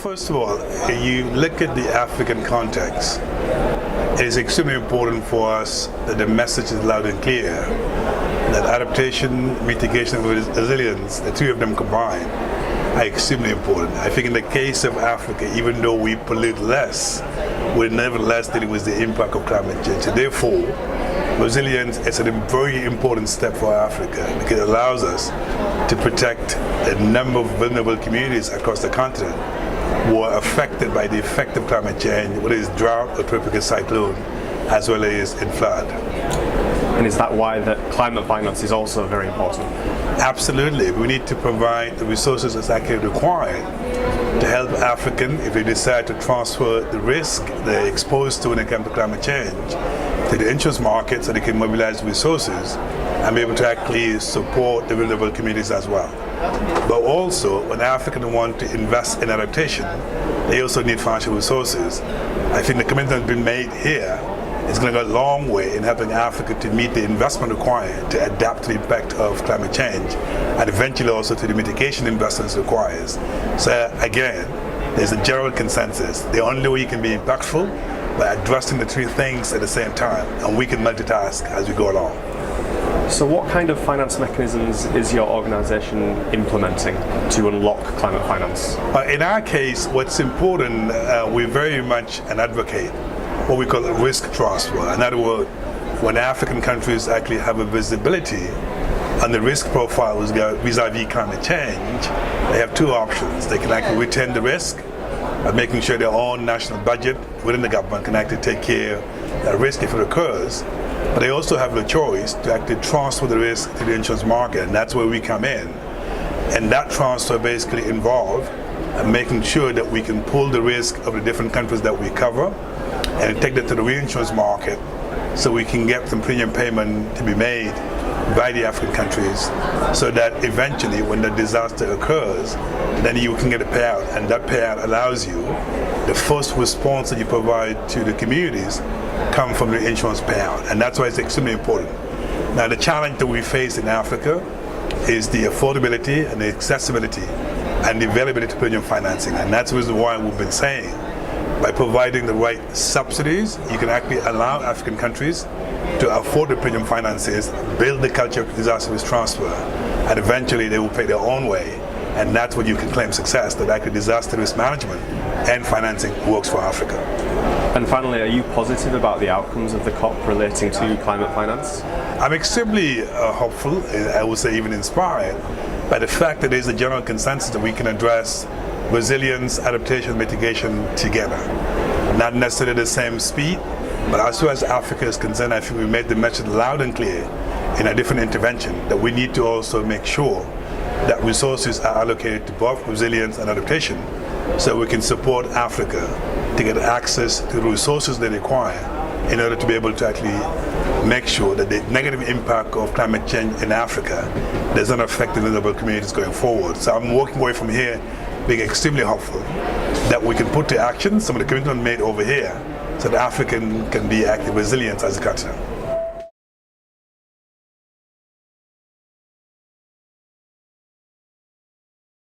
First of all, you look at the African context. It is extremely important for us that the message is loud and clear that adaptation, mitigation, and resilience, the two of them combined, are extremely important. I think in the case of Africa, even though we pollute less, we're nevertheless dealing with the impact of climate change. So therefore, resilience is a very important step for Africa because it allows us to protect a number of vulnerable communities across the continent who are affected by the effect of climate change, whether it's drought or tropical cyclone, as well as in flood. And is that why that climate finance is also very important? Absolutely. We need to provide the resources that's actually required to help Africans, if they decide to transfer the risk they're exposed to when it comes to climate change, to the insurance market so they can mobilize resources and be able to actually support the vulnerable communities as well. But also, when Africans want to invest in adaptation, they also need financial resources. I think the commitment that's been made here is going to go a long way in helping Africa to meet the investment required to adapt to the impact of climate change and eventually also to the mitigation investments required. So again, there's a general consensus. The only way you can be impactful by addressing the three things at the same time, and we can multitask as we go along. So what kind of finance mechanisms is your organisation implementing to unlock climate finance? In our case, what's important, we're very much an advocate, what we call risk transfer. In other words, when African countries actually have a visibility on the risk profile vis-a-vis climate change, they have two options. They can actually retain the risk by making sure their own national budget within the government can actually take care of that risk if it occurs. But they also have the choice to actually transfer the risk to the insurance market, and that's where we come in. And that transfer basically involves making sure that we can pull the risk of the different countries that we cover and take that to the reinsurance market so we can get some premium payment to be made by the African countries so that eventually when the disaster occurs, then you can get a payout, and that payout allows you the first response that you provide to the communities come from the insurance payout, and that's why it's extremely important. Now the challenge that we face in Africa is the affordability and the accessibility and the availability to premium financing, and that's the reason why we've been saying by providing the right subsidies, you can actually allow African countries to afford the premium finances, build the culture of disaster risk transfer, and eventually they will pay their own way. And that's when you can claim success, that actually disaster risk management and financing works for Africa. And finally, are you positive about the outcomes of the COP relating to climate finance? I'm extremely hopeful, I would say even inspired, by the fact that there's a general consensus that we can address resilience, adaptation, mitigation together. Not necessarily the same speed, but as far as Africa is concerned, I think we made the message loud and clear in a different intervention that we need to also make sure that resources are allocated to both resilience and adaptation so we can support Africa to get access to the resources they require in order to be able to actually make sure that the negative impact of climate change in Africa does not affect the vulnerable communities going forward. So I'm walking away from here being extremely hopeful that we can put to action some of the commitments made over here so that Africa can be active resilient as a continent.